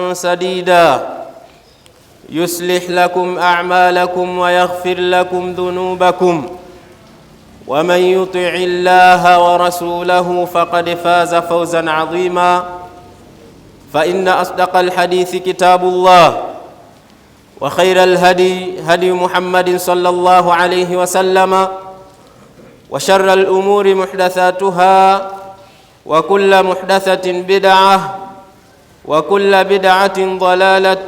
سديدا يصلح لكم أعمالكم ويغفر لكم ذنوبكم ومن يطع الله ورسوله فقد فاز فوزا عظيما فإن أصدق الحديث كتاب الله وخير الهدي هدي محمد صلى الله عليه وسلم وشر الأمور محدثاتها وكل محدثة بدعة وكل بدعة ضلالة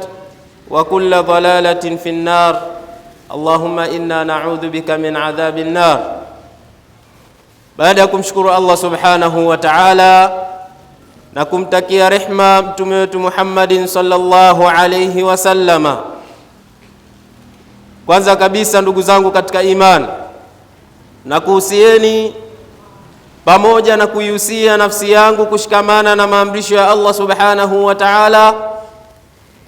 وكل ضلالة في النار اللهم إنا نعوذ بك من عذاب النار. Baada ya kumshukuru Allah subhanahu wa ta'ala na kumtakia rehma mtume wetu Muhammadin sallallahu alayhi wasallama, kwanza kabisa ndugu zangu katika imani, na kuhusieni pamoja na kuihusia nafsi yangu kushikamana na maamrisho ya Allah subhanahu wa ta'ala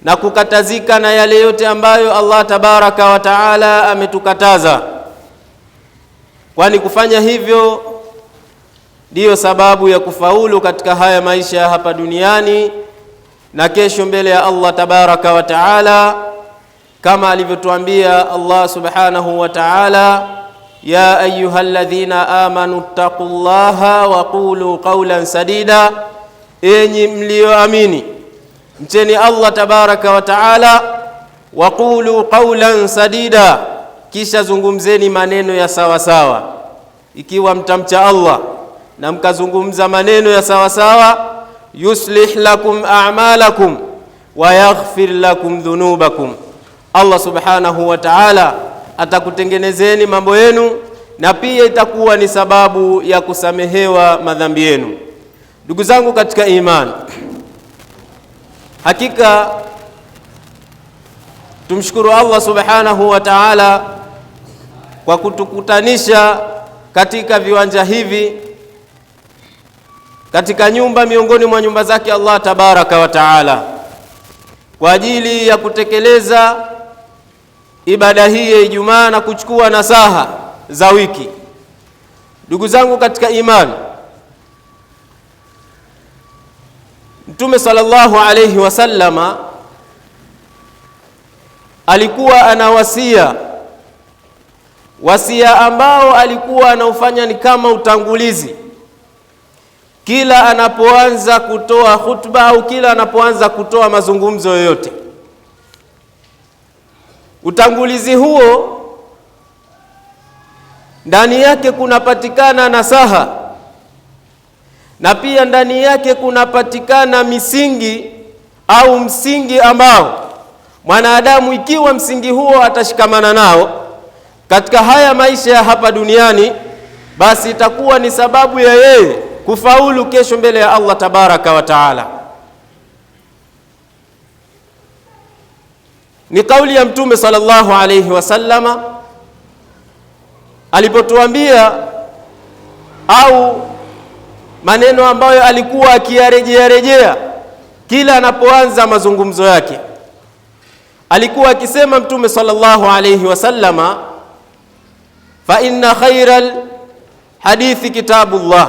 na kukatazika na yale yote ambayo Allah tabaraka wa ta'ala ametukataza, kwani kufanya hivyo ndiyo sababu ya kufaulu katika haya maisha hapa duniani na kesho mbele ya Allah tabaraka wa ta'ala, kama alivyotuambia Allah subhanahu wa ta'ala: ya ayyuhalladhina amanu taqullaha wa qulu qawlan sadida, enyi mlioamini mcheni Allah tabaraka wa ta'ala, wa qulu qawlan sadida, kisha zungumzeni maneno ya sawa sawa. Ikiwa mtamcha Allah na mkazungumza maneno ya sawa sawa, yuslih lakum a'malakum wa yaghfir lakum dhunubakum, Allah subhanahu wa ta'ala atakutengenezeni mambo yenu na pia itakuwa ni sababu ya kusamehewa madhambi yenu. Ndugu zangu katika imani, hakika tumshukuru Allah subhanahu wa ta'ala kwa kutukutanisha katika viwanja hivi, katika nyumba miongoni mwa nyumba zake Allah tabaraka wa ta'ala, kwa ajili ya kutekeleza ibada hii ya Ijumaa na kuchukua nasaha za wiki. Ndugu zangu katika imani, Mtume sallallahu alayhi wasallama alikuwa ana wasia ambao alikuwa anaufanya ni kama utangulizi kila anapoanza kutoa khutba au kila anapoanza kutoa mazungumzo yoyote. Utangulizi huo ndani yake kunapatikana nasaha na pia ndani yake kunapatikana misingi au msingi ambao mwanadamu, ikiwa msingi huo atashikamana nao katika haya maisha ya hapa duniani, basi itakuwa ni sababu ya yeye kufaulu kesho mbele ya Allah tabaraka wa ta'ala. Ni kauli ya Mtume sallallahu alayhi wasallama alipotuambia, au maneno ambayo alikuwa akiyarejea kila anapoanza mazungumzo yake. Alikuwa akisema Mtume sallallahu alayhi wasallama, fa inna khairal hadithi kitabullah,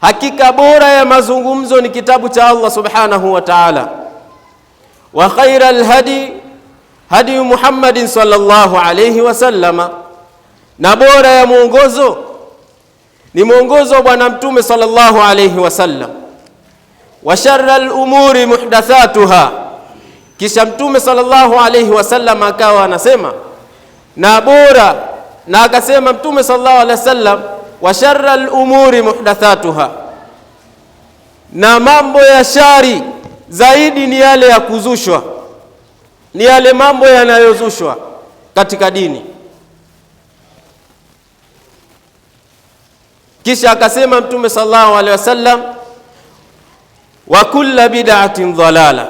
hakika bora ya mazungumzo ni kitabu cha Allah subhanahu wa ta'ala, wa khairal hadi hadi Muhammadin sallallahu alayhi wasallama, na bora ya mwongozo ni mwongozo wa bwana Mtume sallallahu alayhi wasallam, wa sharral umuri muhdathatuha. Kisha Mtume sallallahu alayhi wasallam akawa anasema na bora, na akasema Mtume sallallahu alayhi wasallam, wa sharral umuri muhdathatuha, na mambo ya shari zaidi ni yale ya kuzushwa, ni yale mambo yanayozushwa katika dini. Kisha akasema Mtume sallallahu alaihi wasallam, wa kulla bid'atin dhalala,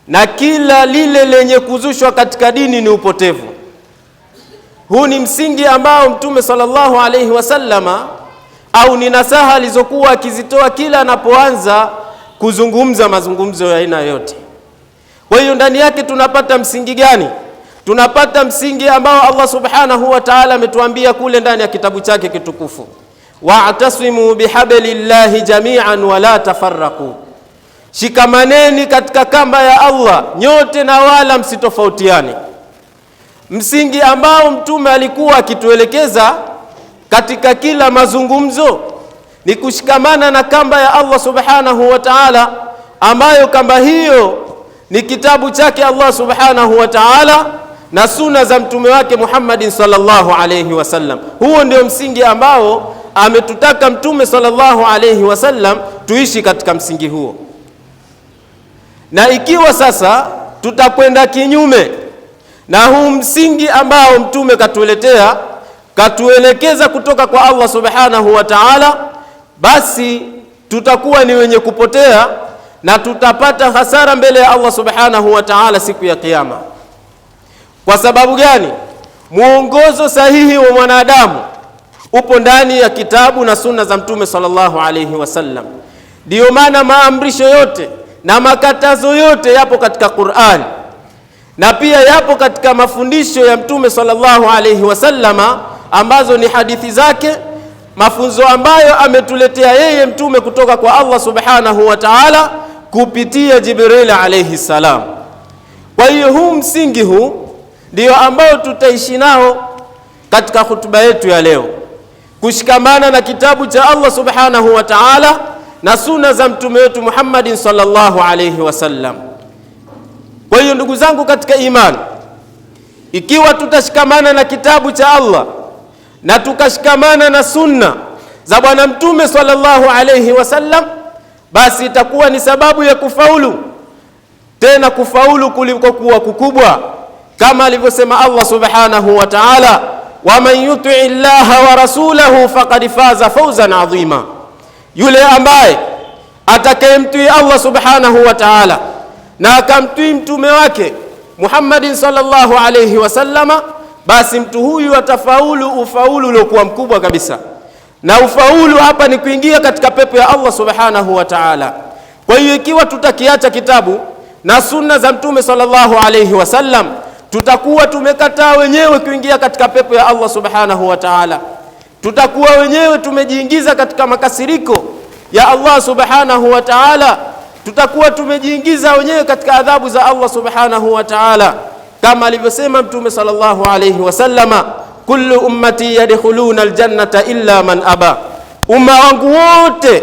na kila lile lenye kuzushwa katika dini ni upotevu. Huu ni msingi ambao Mtume sallallahu alaihi wasallama, au ni nasaha alizokuwa akizitoa kila anapoanza kuzungumza mazungumzo ya aina yote. Kwa hiyo ndani yake tunapata msingi gani? Tunapata msingi ambao Allah subhanahu wa ta'ala ametuambia kule ndani ya kitabu chake kitukufu, wa'tasimu bihablillahi jami'an wa la tafarraqu, shikamaneni katika kamba ya Allah nyote na wala msitofautiane. Msingi ambao mtume alikuwa akituelekeza katika kila mazungumzo ni kushikamana na kamba ya Allah subhanahu wa ta'ala, ambayo kamba hiyo ni kitabu chake Allah subhanahu wa ta'ala na sunna za mtume wake Muhammadin sallallahu alayhi wasallam. Huo ndio msingi ambao ametutaka mtume sallallahu alayhi wasallam tuishi katika msingi huo. Na ikiwa sasa tutakwenda kinyume na huu msingi ambao mtume katuletea, katuelekeza kutoka kwa Allah subhanahu wa ta'ala, basi tutakuwa ni wenye kupotea na tutapata hasara mbele ya Allah subhanahu wa ta'ala siku ya kiyama. Kwa sababu gani? Muongozo sahihi wa mwanadamu upo ndani ya kitabu na sunna za mtume sallallahu alayhi wasallam. Ndio maana maamrisho yote na makatazo yote yapo katika Qur'an, na pia yapo katika mafundisho ya mtume sallallahu alayhi wasallama, ambazo ni hadithi zake, mafunzo ambayo ametuletea yeye mtume kutoka kwa Allah subhanahu wa ta'ala kupitia Jibril alayhi salam. Kwa hiyo huu msingi huu ndio ambao tutaishi nao katika hutuba yetu ya leo, kushikamana na kitabu cha Allah subhanahu wa ta'ala na sunna za mtume wetu Muhammadin sallallahu alayhi wasallam. Kwa hiyo ndugu zangu katika imani, ikiwa tutashikamana na kitabu cha Allah na tukashikamana na sunna za bwana mtume sallallahu alayhi wasallam, basi itakuwa ni sababu ya kufaulu, tena kufaulu kuliko kuwa kukubwa, kama alivyosema Allah subhanahu wa ta'ala, waman yuti illaha wa rasulahu faqad faza fawzan adhima. Yule ambaye atakayemtii Allah subhanahu wa ta'ala na akamtii mtume wake Muhammadin sallallahu alayhi wasallama, basi mtu huyu atafaulu ufaulu uliokuwa mkubwa kabisa. Na ufaulu hapa ni kuingia katika pepo ya Allah subhanahu wa ta'ala. Kwa hiyo ikiwa tutakiacha kitabu na sunna za mtume sallallahu alayhi wasallam, tutakuwa tumekataa wenyewe kuingia katika pepo ya Allah subhanahu wa ta'ala. Tutakuwa wenyewe tumejiingiza katika makasiriko ya Allah subhanahu wa ta'ala. Tutakuwa tumejiingiza wenyewe katika adhabu za Allah subhanahu wa ta'ala, kama alivyosema mtume sallallahu alayhi wasallama, kullu ummati yadkhuluna aljannata illa man aba, umma wangu wote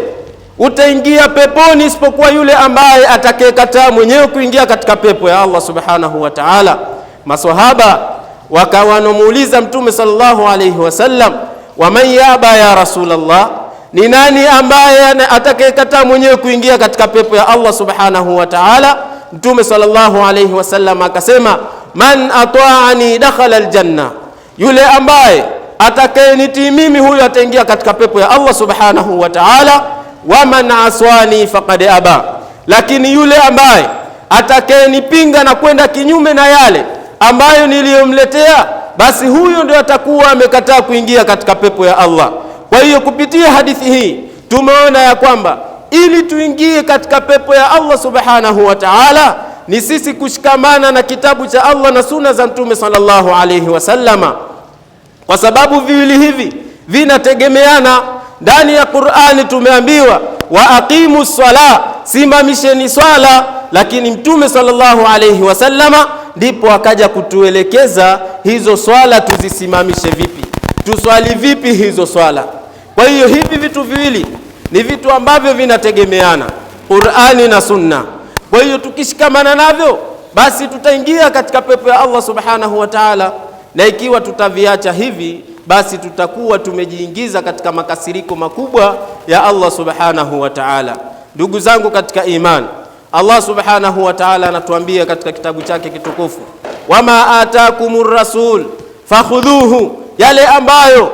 utaingia peponi isipokuwa yule ambaye atakayekataa mwenyewe kuingia katika pepo ya Allah subhanahu wa ta'ala. Maswahaba wakawanomuuliza mtume sallallahu alayhi wasallam, waman yaba ya Rasulullah, ni nani ambaye atakayekataa mwenyewe kuingia katika pepo ya Allah subhanahu wa ta'ala? Mtume sallallahu alayhi wasallam akasema, man ata'ani dakhala aljanna, yule ambaye atakayenitii mimi huyo ataingia katika pepo ya Allah subhanahu wa ta'ala. Wa man aswani faqad aba, lakini yule ambaye atakayenipinga na kwenda kinyume na yale ambayo niliyomletea, basi huyo ndio atakuwa amekataa kuingia katika pepo ya Allah. Kwa hiyo kupitia hadithi hii tumeona ya kwamba ili tuingie katika pepo ya Allah subhanahu wa ta'ala ni sisi kushikamana na kitabu cha Allah na sunna za mtume sallallahu alayhi wasallama, kwa sababu viwili hivi vinategemeana. Ndani ya Qur'ani tumeambiwa wa aqimu swala, simamisheni swala, lakini mtume sallallahu alayhi wasallama ndipo akaja kutuelekeza hizo swala tuzisimamishe vipi, tuswali vipi hizo swala. Kwa hiyo hivi vitu viwili ni vitu ambavyo vinategemeana, Qur'ani na sunna. Kwa hiyo tukishikamana navyo, basi tutaingia katika pepo ya Allah subhanahu wa ta'ala, na ikiwa tutaviacha hivi, basi tutakuwa tumejiingiza katika makasiriko makubwa ya Allah subhanahu wa ta'ala. Ndugu zangu katika imani, Allah subhanahu wa ta'ala anatuambia katika kitabu chake kitukufu, wama atakumur rasul fakhudhuhu, yale ambayo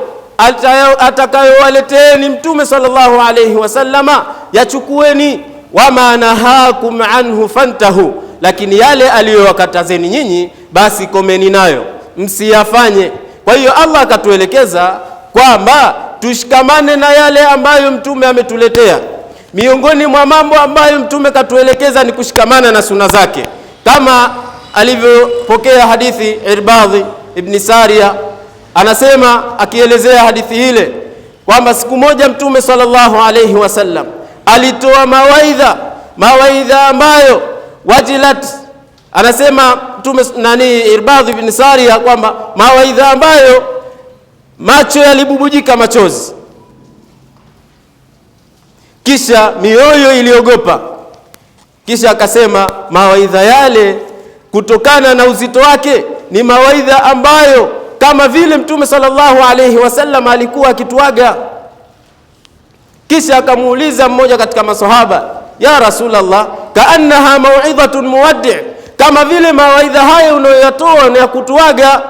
atakayowaleteni mtume sallallahu alayhi wasallama yachukueni, wama nahakum anhu fantahu, lakini yale aliyowakatazeni nyinyi basi komeni nayo, msiyafanye. Kwa hiyo Allah akatuelekeza kwamba tushikamane na yale ambayo mtume ametuletea. Miongoni mwa mambo ambayo mtume katuelekeza ni kushikamana na sunna zake, kama alivyopokea hadithi Irbadhi ibn Sariya. Anasema akielezea hadithi ile kwamba siku moja mtume sallallahu alayhi wasallam alitoa mawaidha mawaidha ambayo wajilat, anasema Mtume Irbadh ibn Sariya kwamba mawaidha ambayo macho yalibubujika machozi, kisha mioyo iliogopa. Kisha akasema mawaidha yale kutokana na uzito wake ni mawaidha ambayo kama vile Mtume sallallahu alayhi wasallam alikuwa akituaga. Kisha akamuuliza mmoja katika maswahaba, ya Rasulullah, kaannaha mau'idhatun muwaddi', kama vile mawaidha haya unayoyatoa ni ya kutuaga.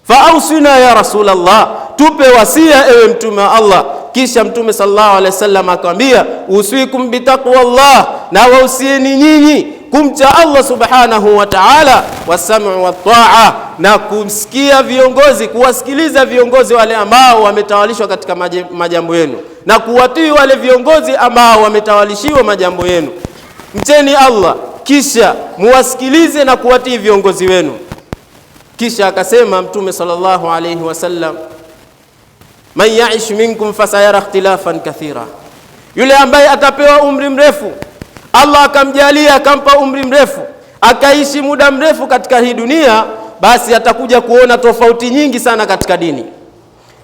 Faausina ya Rasulullah, tupe wasia ewe Mtume wa Allah. Kisha Mtume sallallahu alaihi wasallam akamwambia, usikum bitaqwallah, na wausieni nyinyi kumcha Allah subhanahu wa ta'ala, wasam'u wat-ta'a, na kumsikia viongozi, kuwasikiliza viongozi wale ambao wametawalishwa katika majambo yenu, na kuwatii wale viongozi ambao wametawalishiwa majambo yenu. Mcheni Allah, kisha muwasikilize na kuwatii viongozi wenu. Kisha akasema Mtume sallallahu alayhi wasallam, man ya'ish minkum fasayara ikhtilafan kathira, yule ambaye atapewa umri mrefu, Allah akamjalia akampa umri mrefu, akaishi muda mrefu katika hii dunia, basi atakuja kuona tofauti nyingi sana katika dini.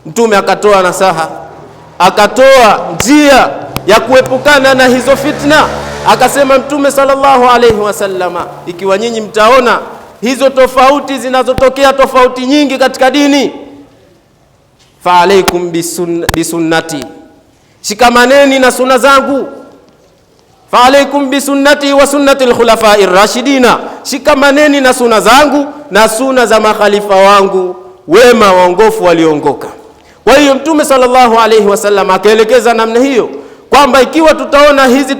Mtume akatoa nasaha, akatoa njia ya kuepukana na hizo fitna. Akasema Mtume sallallahu alayhi wasallama, ikiwa nyinyi mtaona hizo tofauti zinazotokea, tofauti nyingi katika dini, fa alaikum bisunnati, shikamaneni na sunna zangu. Fa alaikum bisunnati wa sunnati al-khulafa'ir rashidina, shikamaneni na sunna zangu na sunna za makhalifa wangu wema waongofu walioongoka. Kwa hiyo Mtume sallallahu alayhi wasallam akaelekeza namna hiyo kwamba ikiwa tutaona hizi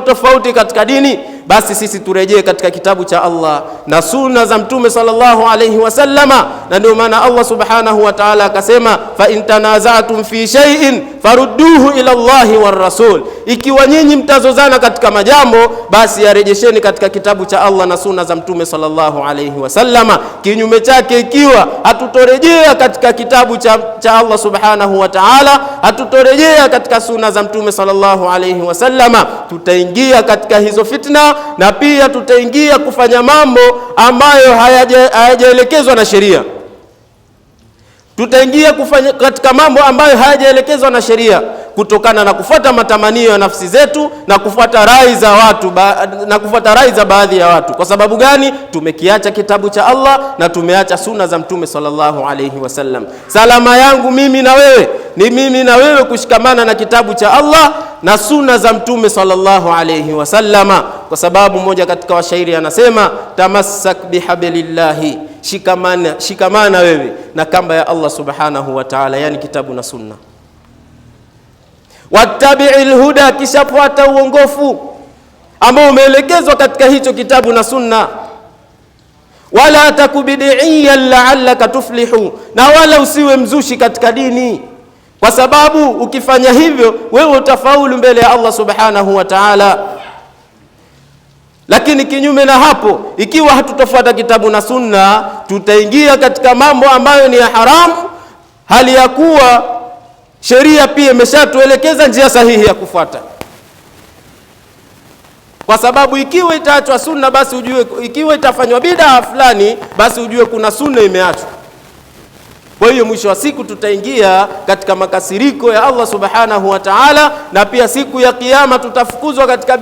tofauti katika dini, basi sisi turejee katika kitabu cha Allah na sunna za Mtume sallallahu alayhi wasallama. Na ndio maana Allah subhanahu wa ta'ala akasema, fa in tanaza'tum fi shay'in farudduhu ila Allahi war rasul, ikiwa nyinyi mtazozana katika majambo, basi yarejesheni katika kitabu cha Allah na sunna za Mtume sallallahu alayhi wasallama. Kinyume chake, ikiwa hatutorejea katika kitabu cha Allah subhanahu wa ta'ala, hatutorejea katika sunna za Mtume sallallahu alayhi wasallama, tutaingia katika hizo fitna, na pia tutaingia kufanya mambo ambayo hayajaelekezwa na sheria. Tutaingia kufanya katika mambo ambayo hayajaelekezwa na sheria, kutokana na kufuata matamanio ya nafsi zetu na kufuata rai za watu na kufuata rai za baadhi ya watu. Kwa sababu gani? Tumekiacha kitabu cha Allah na tumeacha sunna za Mtume sallallahu alayhi wasallam. Salama yangu mimi na wewe ni mimi na wewe kushikamana na kitabu cha Allah na sunna za Mtume sallallahu alayhi wasallama, kwa sababu mmoja katika washairi anasema, tamassak bihablillahi, shikamana wewe na kamba ya Allah subhanahu wa ta'ala, yani kitabu na sunna. Wattabi'il huda, kisha fuata uongofu ambao umeelekezwa katika hicho kitabu na sunna. Wala takubid'iyan la'allaka tuflihu, na wala usiwe mzushi katika dini, kwa sababu ukifanya hivyo wewe utafaulu mbele ya Allah subhanahu wa ta'ala. Lakini kinyume na hapo, ikiwa hatutofuata kitabu na sunna, tutaingia katika mambo ambayo ni ya haramu, hali ya kuwa sheria pia imeshatuelekeza njia sahihi ya kufuata. Kwa sababu ikiwa itaachwa sunna, basi ujue, ikiwa itafanywa bid'a fulani, basi ujue kuna sunna imeachwa. Kwa hiyo mwisho wa siku tutaingia katika makasiriko ya Allah subhanahu wa ta'ala, na pia siku ya kiyama tutafukuzwa katika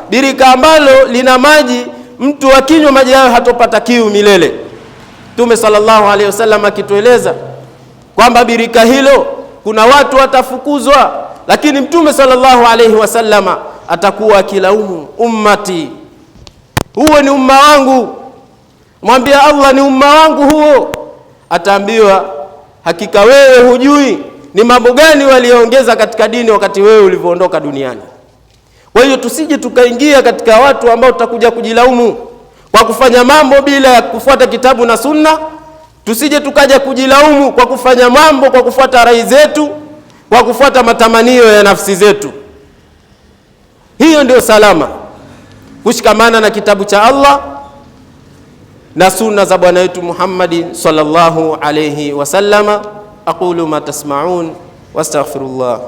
birika ambalo lina maji, mtu akinywa maji hayo hatopata kiu milele. Mtume sallallahu alaihi wasallam akitueleza kwamba birika hilo kuna watu watafukuzwa, lakini Mtume sallallahu alaihi wasallama atakuwa akilaumu, ummati, huo ni umma wangu. Mwambia Allah, ni umma wangu huo. Ataambiwa, hakika wewe hujui ni mambo gani waliongeza katika dini wakati wewe ulivyoondoka duniani. Kwa hiyo tusije tukaingia katika watu ambao tutakuja kujilaumu kwa kufanya mambo bila ya kufuata kitabu na sunna. Tusije tukaja kujilaumu kwa kufanya mambo kwa kufuata rai zetu, kwa kufuata matamanio ya nafsi zetu. Hiyo ndio salama, kushikamana na kitabu cha Allah na sunna za bwana wetu Muhammad sallallahu alayhi wasallama. Aqulu ma tasma'un wastaghfirullah.